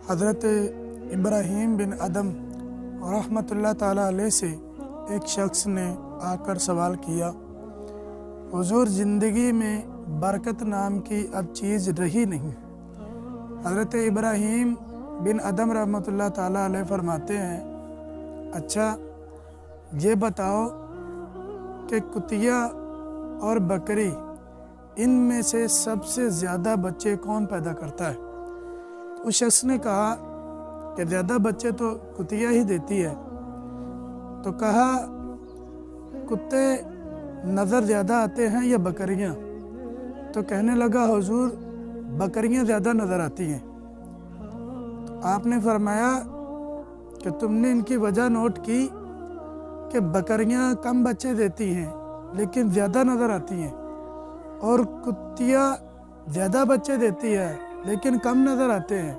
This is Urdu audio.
حضرت ابراہیم بن ادم رحمۃ تعالیٰ علیہ سے ایک شخص نے آ کر سوال کیا، حضور زندگی میں برکت نام کی اب چیز رہی نہیں۔ حضرت ابراہیم بن ادم رحمۃ تعالیٰ علیہ فرماتے ہیں، اچھا یہ بتاؤ کہ کتیا اور بکری ان میں سے سب سے زیادہ بچے کون پیدا کرتا ہے؟ اس شخص نے کہا کہ زیادہ بچے تو کتیا ہی دیتی ہے۔ تو کہا کتے نظر زیادہ آتے ہیں یا بکریاں؟ تو کہنے لگا حضور بکریاں زیادہ نظر آتی ہیں۔ تو آپ نے فرمایا کہ تم نے ان کی وجہ نوٹ کی کہ بکریاں کم بچے دیتی ہیں لیکن زیادہ نظر آتی ہیں، اور کتیا زیادہ بچے دیتی ہے لیکن کم نظر آتے ہیں۔